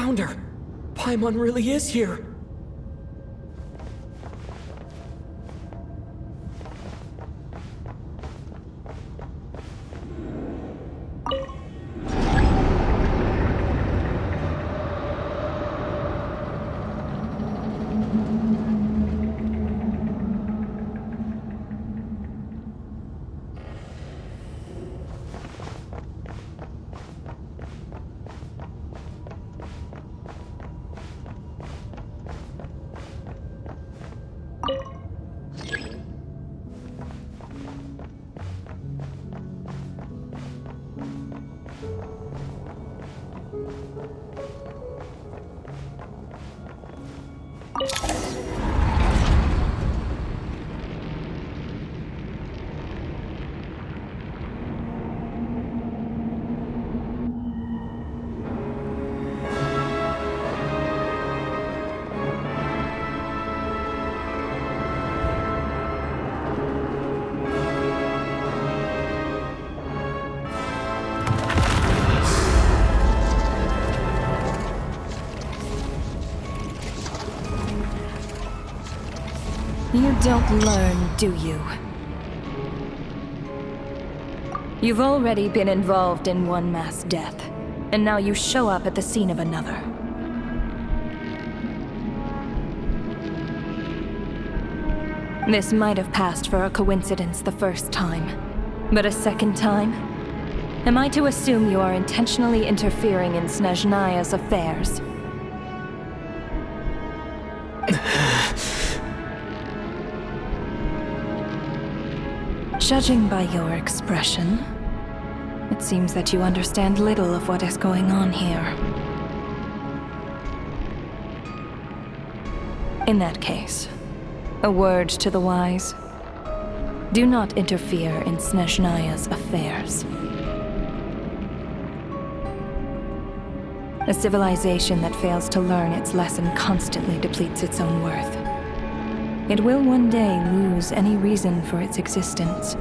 found her. Paimon really is here. You don't learn, do you? You've already been involved in one mass death, and now you show up at the scene of another. This might have passed for a coincidence the first time, but a second time? Am I to assume you are intentionally interfering in Snezhnaya's affairs? Judging by your expression, it seems that you understand little of what is going on here. In that case, a word to the wise. Do not interfere in Snezhnaya's affairs. A civilization that fails to learn its lesson constantly depletes its own worth. It will one day lose any reason for its existence.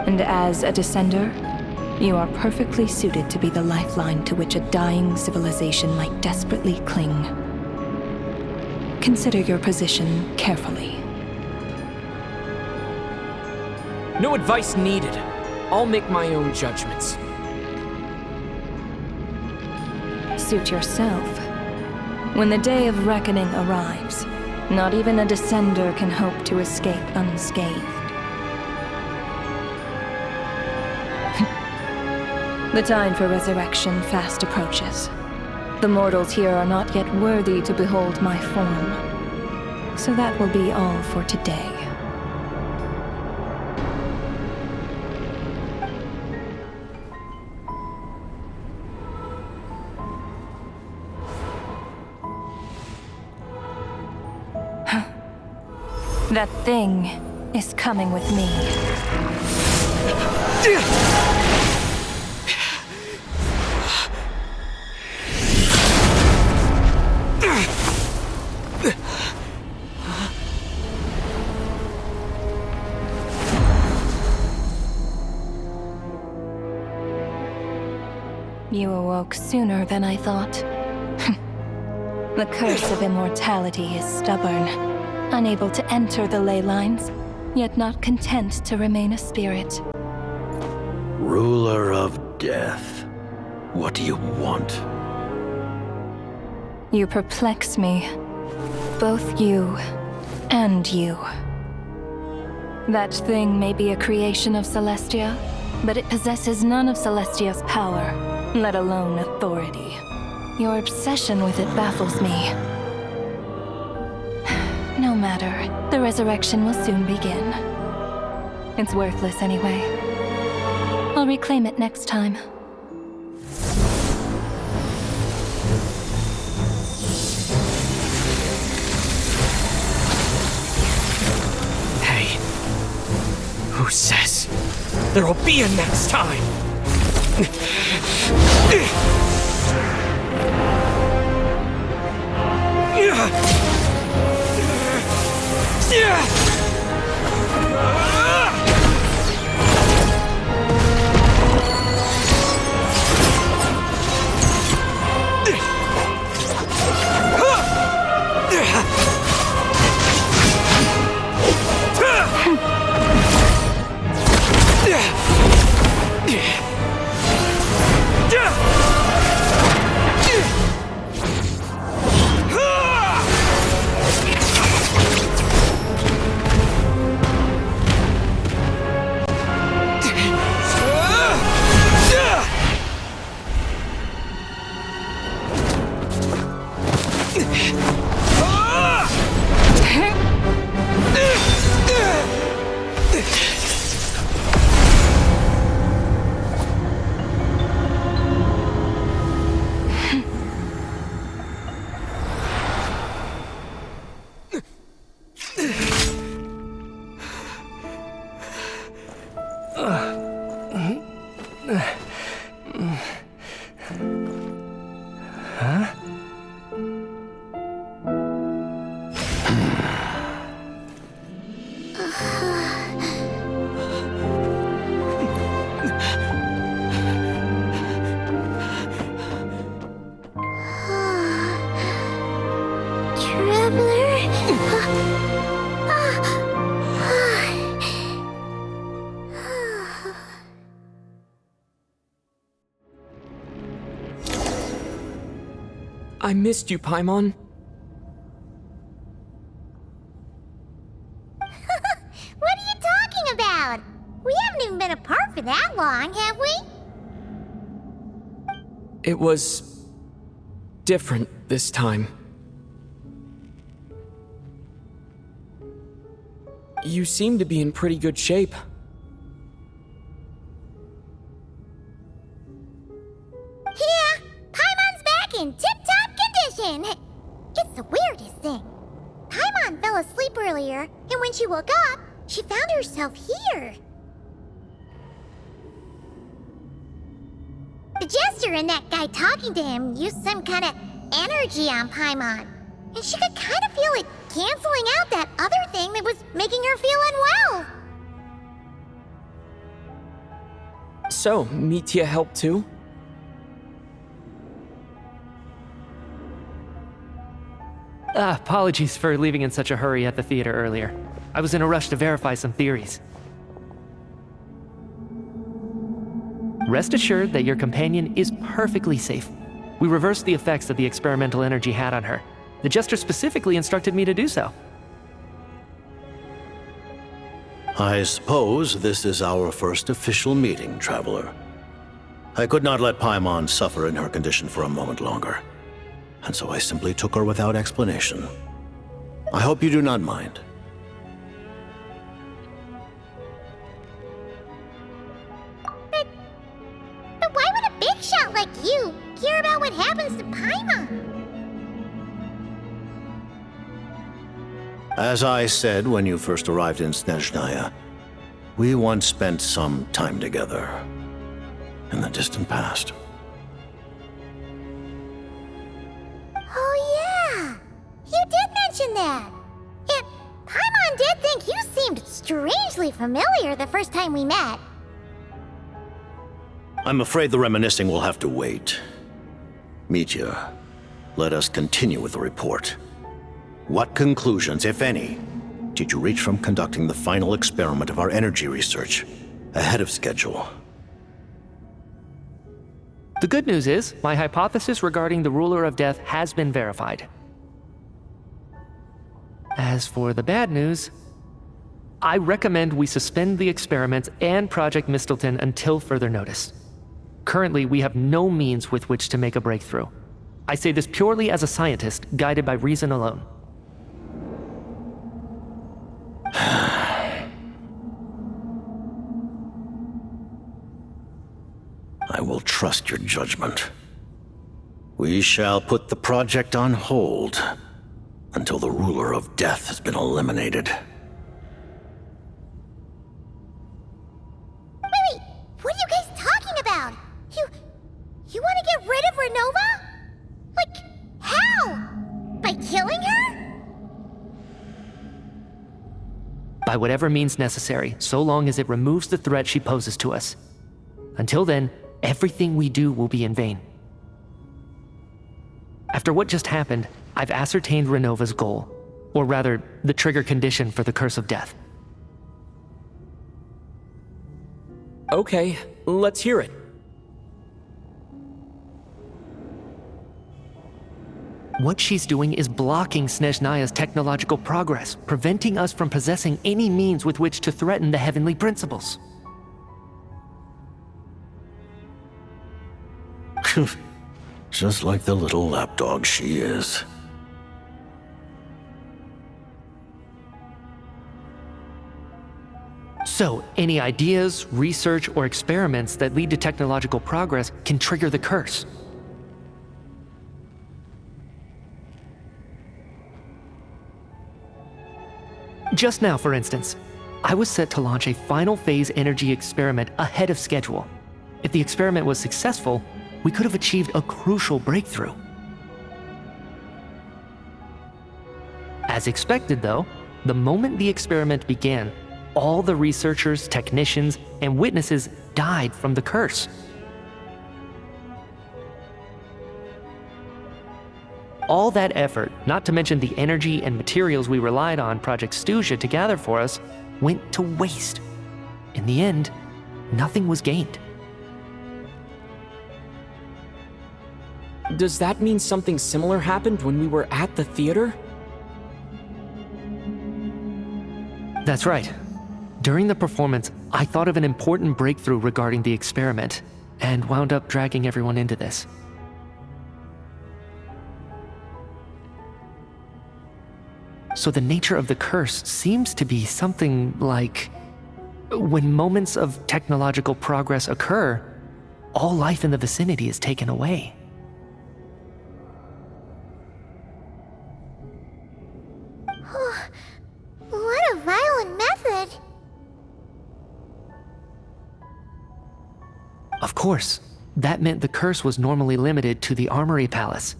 And as a descender, you are perfectly suited to be the lifeline to which a dying civilization might desperately cling. Consider your position carefully. No advice needed. I'll make my own judgments. Suit yourself. When the day of reckoning arrives, not even a descender can hope to escape unscathed. The time for resurrection fast approaches. The mortals here are not yet worthy to behold my form. So that will be all for today. That thing is coming with me. You awoke sooner than I thought. The curse of immortality is stubborn, unable to enter the ley lines, yet not content to remain a spirit. Ruler of death, what do you want? You perplex me. Both you and you. That thing may be a creation of Celestia, but it possesses none of Celestia's power, let alone authority. Your obsession with it baffles me. No matter, the resurrection will soon begin. It's worthless anyway. I'll reclaim it next time. Hey, who says there'll be a next time? Traveler. I missed you, Paimon. What are you talking about? We haven't even been apart for that long, have we? It was different this time. You seem to be in pretty good shape. Yeah, Paimon's back in tip-top condition. It's the weirdest thing. Paimon fell asleep earlier, and when she woke up, she found herself here. The Jester and that guy talking to him used some kind of energy on Paimon, and she could kind of feel it canceling out that other thing that was making her feel unwell. So, Mitya helped too? Apologies for leaving in such a hurry at the theater earlier. I was in a rush to verify some theories. Rest assured that your companion is perfectly safe. We reversed the effects that the experimental energy had on her. The Jester specifically instructed me to do so. I suppose this is our first official meeting, Traveler. I could not let Paimon suffer in her condition for a moment longer, and so I simply took her without explanation. I hope you do not mind. But why would a big shot like you care about what happens to Paimon? As I said when you first arrived in Snezhnaya, we once spent some time together in the distant past. Oh yeah, you did mention that. Yet, Paimon did think you seemed strangely familiar the first time we met. I'm afraid the reminiscing will have to wait. Mitya, let us continue with the report. What conclusions, if any, did you reach from conducting the final experiment of our energy research ahead of schedule? The good news is, my hypothesis regarding the Ruler of Death has been verified. As for the bad news, I recommend we suspend the experiments and Project Mistelton until further notice. Currently, we have no means with which to make a breakthrough. I say this purely as a scientist, guided by reason alone. I will trust your judgment. We shall put the project on hold until the Ruler of Death has been eliminated. Wait, what are you guys talking about? You want to get rid of Renova? Like, how? By killing her? By whatever means necessary, so long as it removes the threat she poses to us. Until then, everything we do will be in vain. After what just happened, I've ascertained Renova's goal, or rather, the trigger condition for the Curse of Death. Okay, let's hear it. What she's doing is blocking Snezhnaya's technological progress, preventing us from possessing any means with which to threaten the heavenly principles. Just like the little lapdog she is. So, any ideas, research, or experiments that lead to technological progress can trigger the curse. Just now, for instance, I was set to launch a final phase energy experiment ahead of schedule. If the experiment was successful, we could have achieved a crucial breakthrough. As expected, though, the moment the experiment began, all the researchers, technicians, and witnesses died from the curse. All that effort, not to mention the energy and materials we relied on Project II-Geo to gather for us, went to waste. In the end, nothing was gained. Does that mean something similar happened when we were at the theater? That's right. During the performance, I thought of an important breakthrough regarding the experiment, and wound up dragging everyone into this. So the nature of the curse seems to be something like, when moments of technological progress occur, all life in the vicinity is taken away. What a violent method! Of course, that meant the curse was normally limited to the Armory Palace.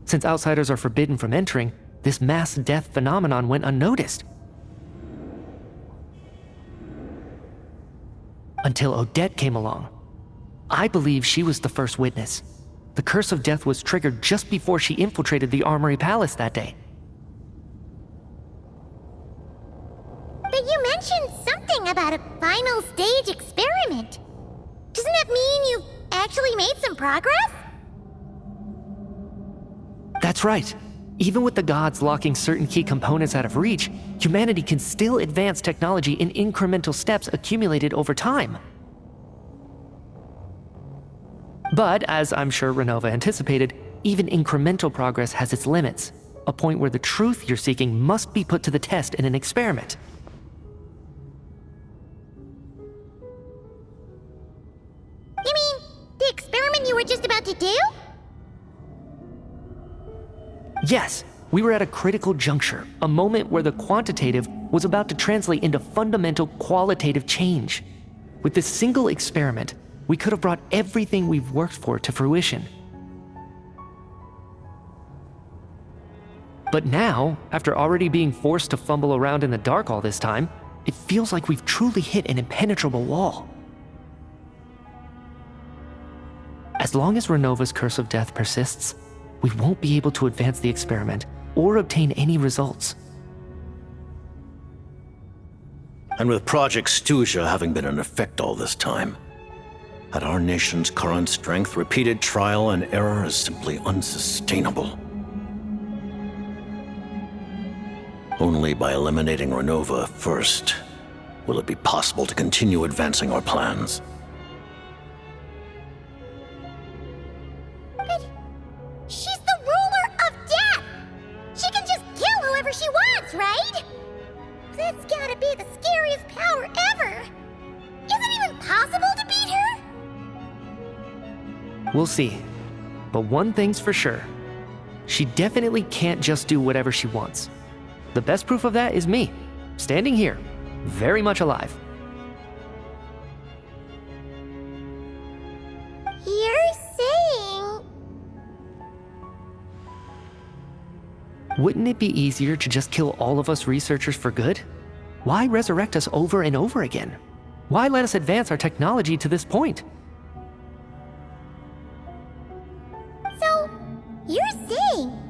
Since outsiders are forbidden from entering, this mass death phenomenon went unnoticed. Until Odette came along. I believe she was the first witness. The curse of death was triggered just before she infiltrated the Armory Palace that day. But you mentioned something about a final stage experiment. Doesn't that mean you've actually made some progress? That's right. Even with the gods locking certain key components out of reach, humanity can still advance technology in incremental steps accumulated over time. But, as I'm sure Renova anticipated, even incremental progress has its limits, a point where the truth you're seeking must be put to the test in an experiment. You mean the experiment you were just about to do? Yes, we were at a critical juncture, a moment where the quantitative was about to translate into fundamental qualitative change. With this single experiment, we could have brought everything we've worked for to fruition. But now, after already being forced to fumble around in the dark all this time, it feels like we've truly hit an impenetrable wall. As long as Renova's curse of death persists, we won't be able to advance the experiment or obtain any results. And with Project II-Geo having been in effect all this time, at our nation's current strength, repeated trial and error is simply unsustainable. Only by eliminating Renova first will it be possible to continue advancing our plans. But she's the ruler of death! She can just kill whoever she wants, right? That's gotta be the scariest power ever! Is it even possible to beat her? We'll see. But one thing's for sure. She definitely can't just do whatever she wants. The best proof of that is me, standing here, very much alive. You're saying... Wouldn't it be easier to just kill all of us researchers for good? Why resurrect us over and over again? Why let us advance our technology to this point? So, you're saying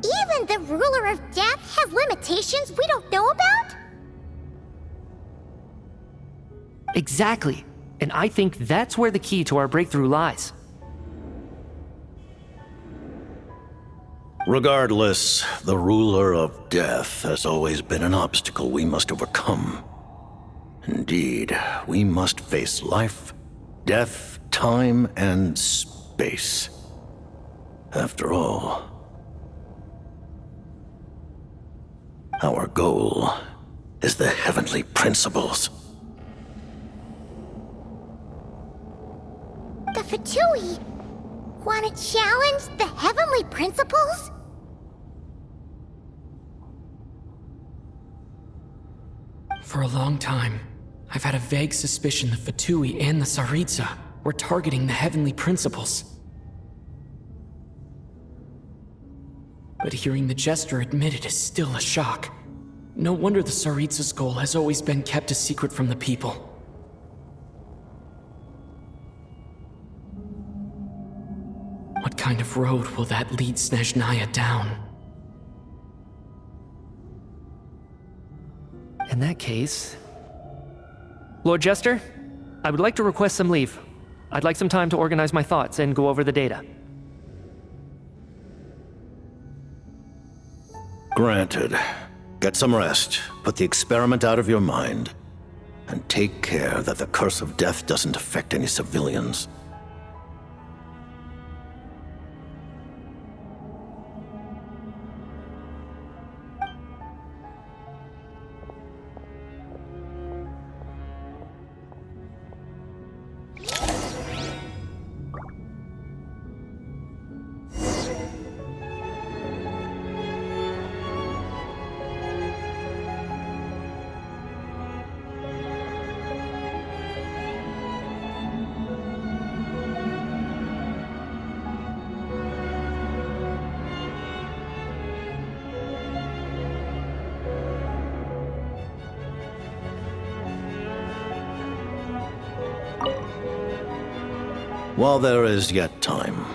even the ruler of death has limitations we don't know about? Exactly. And I think that's where the key to our breakthrough lies. Regardless, the ruler of death has always been an obstacle we must overcome. Indeed, we must face life, death, time, and space. After all, our goal is the heavenly principles. The Fatui want to challenge the heavenly principles? For a long time, I've had a vague suspicion the Fatui and the Tsaritsa were targeting the heavenly principles. But hearing the Jester admit it is still a shock. No wonder the Tsaritsa's goal has always been kept a secret from the people. What kind of road will that lead Snezhnaya down? In that case... Lord Jester, I would like to request some leave. I'd like some time to organize my thoughts and go over the data. Granted. Get some rest, put the experiment out of your mind, and take care that the curse of death doesn't affect any civilians. While there is yet time,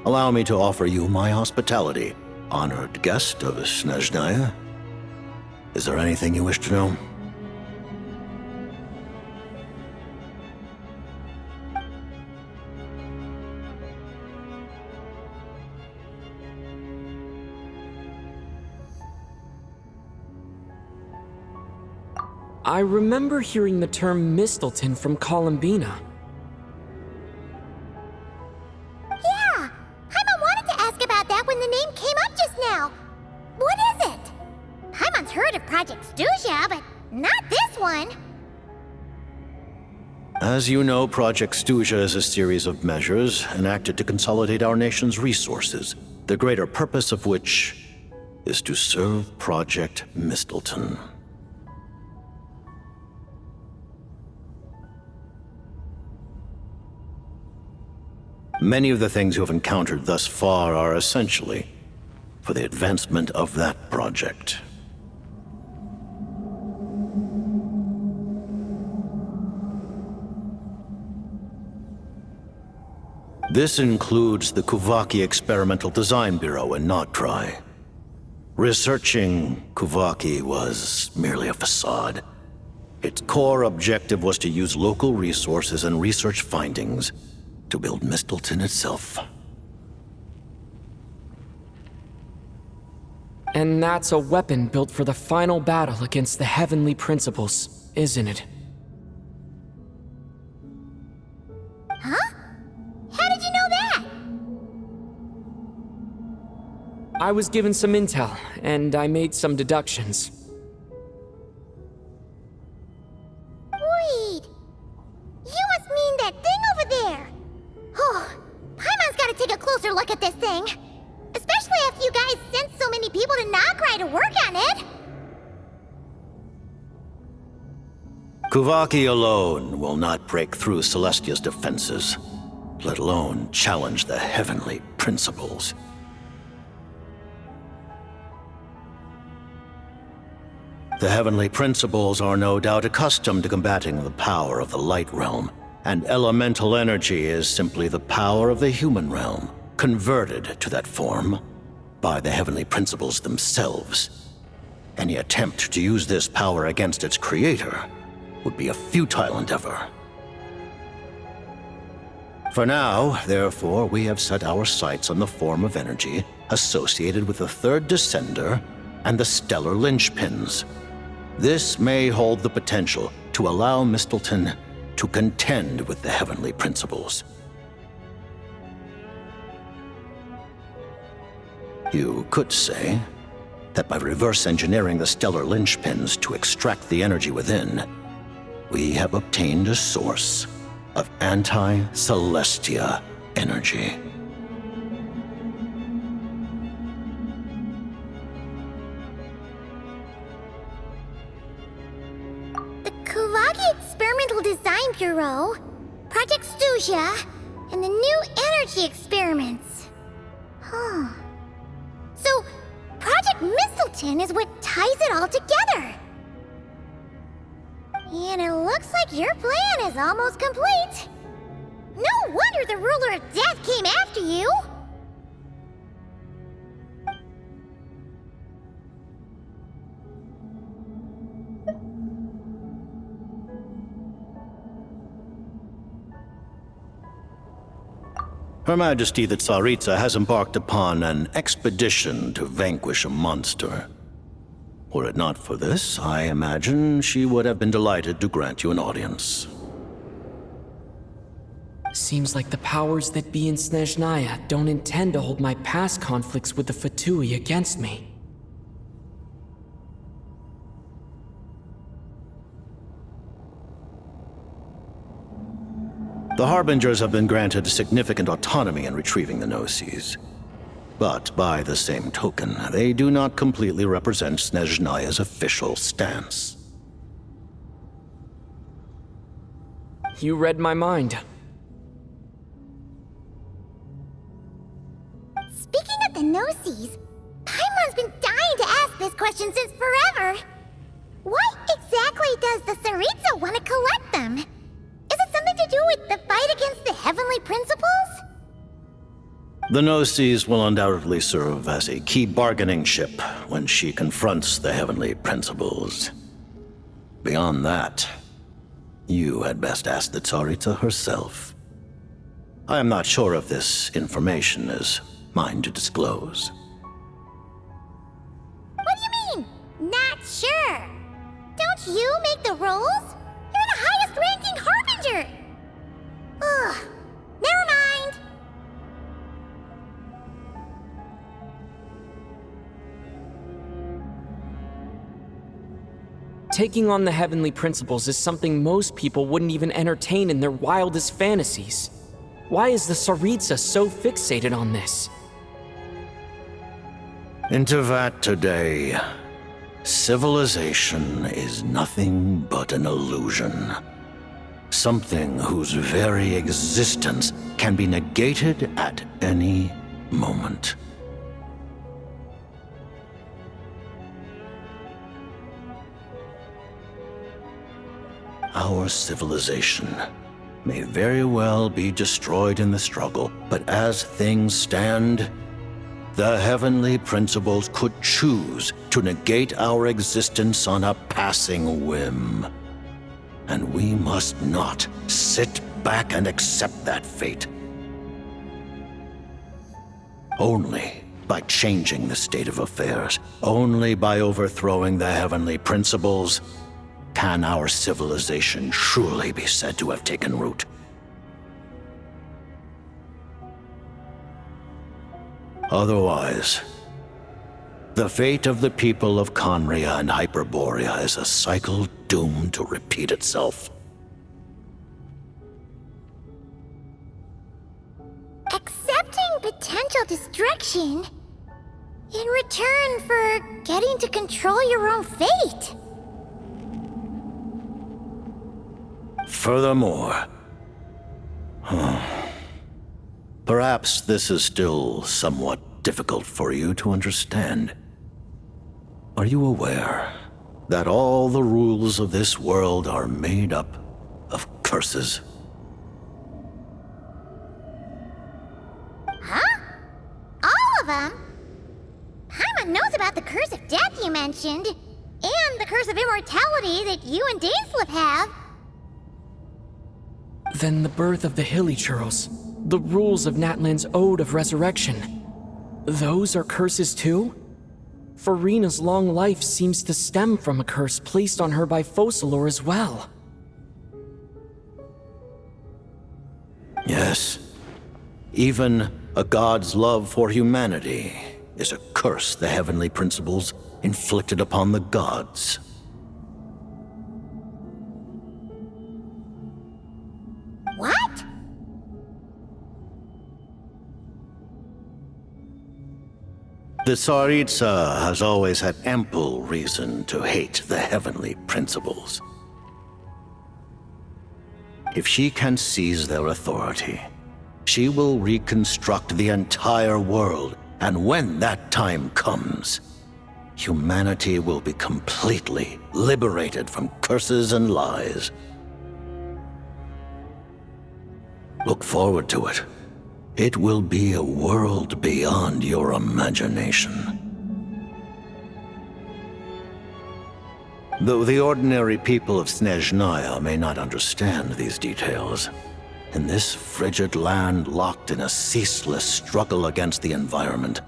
allow me to offer you my hospitality, honored guest of Snezhnaya. Is there anything you wish to know? I remember hearing the term Mistleton from Columbina. Yeah! Paimon wanted to ask about that when the name came up just now. What is it? Paimon's heard of Project II-Geo, but not this one. As you know, Project II-Geo is a series of measures enacted to consolidate our nation's resources, the greater purpose of which is to serve Project Mistleton. Many of the things you have encountered thus far are essentially for the advancement of that project. This includes the Kuvaki Experimental Design Bureau in Notdry. Researching Kuvaki was merely a facade. Its core objective was to use local resources and research findings to build Mistleton itself. And that's a weapon built for the final battle against the Heavenly Principles, isn't it? Huh? How did you know that? I was given some intel, and I made some deductions. Wait. You must mean that thing over there. Oh, Paimon's gotta take a closer look at this thing. Especially after you guys sent so many people to Notdry to work on it. Kuvaki alone will not break through Celestia's defenses, let alone challenge the Heavenly Principles. The Heavenly Principles are no doubt accustomed to combating the power of the Light Realm, and elemental energy is simply the power of the human realm, converted to that form by the Heavenly Principles themselves. Any attempt to use this power against its creator would be a futile endeavor. For now, therefore, we have set our sights on the form of energy associated with the Third Descender and the Stellar Linchpins. This may hold the potential to allow Mistleton to contend with the Heavenly Principles. You could say that by reverse engineering the Stellar Linchpins to extract the energy within, we have obtained a source of anti-Celestia energy. The Kuvaki Experimental Design Bureau, Project II-Geo, and the new energy experiments. Huh. So, Project Mistleton is what ties it all together. And it looks like your plan is almost complete. No wonder the Ruler of Death came after you. Her Majesty the Tsaritsa has embarked upon an expedition to vanquish a monster. Were it not for this, I imagine she would have been delighted to grant you an audience. Seems like the powers that be in Snezhnaya don't intend to hold my past conflicts with the Fatui against me. The Harbingers have been granted significant autonomy in retrieving the Gnosis. But by the same token, they do not completely represent Snezhnaya's official stance. You read my mind. Speaking of the Gnosis, Paimon's been dying to ask this question since forever. Why exactly does the Tsaritsa want to collect them? Is it something to do with the fight against the Heavenly Principles? The Gnosis will undoubtedly serve as a key bargaining chip when she confronts the Heavenly Principles. Beyond that, you had best ask the Tsaritsa herself. I am not sure if this information is mine to disclose. What do you mean, not sure? Don't you make the rules? You're the highest ranking Harbinger! Ugh, never mind. Taking on the Heavenly Principles is something most people wouldn't even entertain in their wildest fantasies. Why is the Tsaritsa so fixated on this? In Tevat today, civilization is nothing but an illusion. Something whose very existence can be negated at any moment. Our civilization may very well be destroyed in the struggle, but as things stand, the Heavenly Principles could choose to negate our existence on a passing whim. And we must not sit back and accept that fate. Only by changing the state of affairs, only by overthrowing the Heavenly Principles, can our civilization truly be said to have taken root. Otherwise, the fate of the people of Conria and Hyperborea is a cycle doomed to repeat itself. Accepting potential destruction in return for getting to control your own fate. Furthermore, perhaps this is still somewhat difficult for you to understand. Are you aware that all the rules of this world are made up of curses? Huh? All of them? Paimon knows about the curse of death you mentioned, and the curse of immortality that you and Dainsleif have. Then the birth of the Hilichurls, the rules of Natlan's Ode of Resurrection, those are curses too? Farina's long life seems to stem from a curse placed on her by Focalor as well. Yes. Even a god's love for humanity is a curse the Heavenly Principles inflicted upon the gods. What? The Tsaritsa has always had ample reason to hate the Heavenly Principles. If she can seize their authority, she will reconstruct the entire world, and when that time comes, humanity will be completely liberated from curses and lies. Look forward to it. It will be a world beyond your imagination. Though the ordinary people of Snezhnaya may not understand these details, In this frigid land locked in a ceaseless struggle against the environment.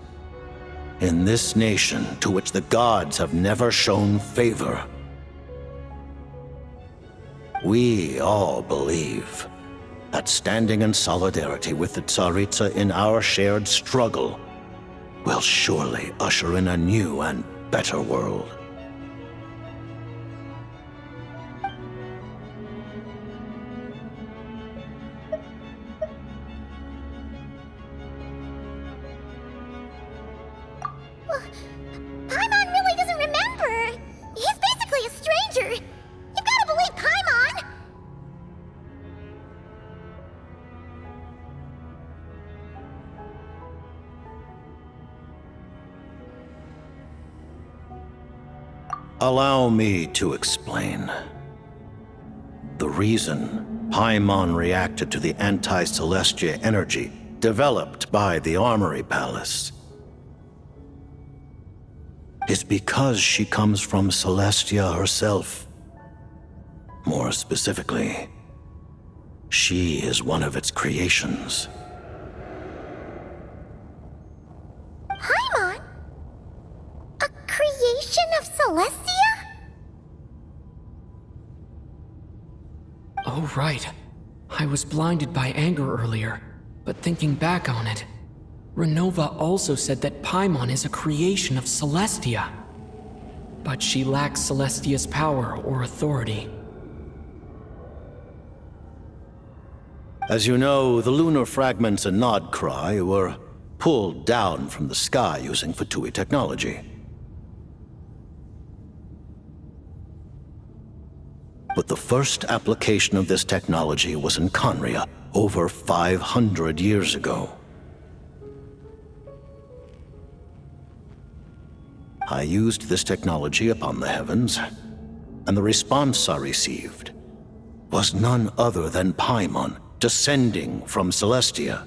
In this nation to which the gods have never shown favor. We all believe that standing in solidarity with the Tsaritsa in our shared struggle will surely usher in a new and better world. Paimon really doesn't remember. He's basically a stranger. You've gotta believe Paimon. Allow me to explain. The reason Paimon reacted to the anti-Celestia energy developed by the Armory Palace is because she comes from Celestia herself. More specifically, she is one of its creations. Paimon? A creation of Celestia? Oh, right. I was blinded by anger earlier, but thinking back on it, Renova also said that Paimon is a creation of Celestia. But she lacks Celestia's power or authority. As you know, the lunar fragments in Nodcry were pulled down from the sky using Fatui technology. But the first application of this technology was in Conria over 500 years ago. I used this technology upon the heavens, and the response I received was none other than Paimon descending from Celestia.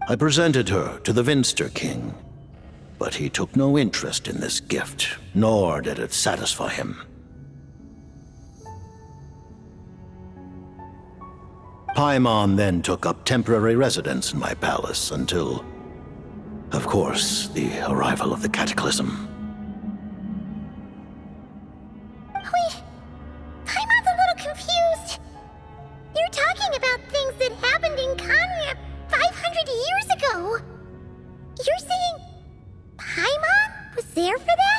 I presented her to the Vinster King, but he took no interest in this gift, nor did it satisfy him. Paimon then took up temporary residence in my palace until, of course, the arrival of the Cataclysm. Wait, Paimon's a little confused. You're talking about things that happened in Conria 500 years ago. You're saying Paimon was there for that?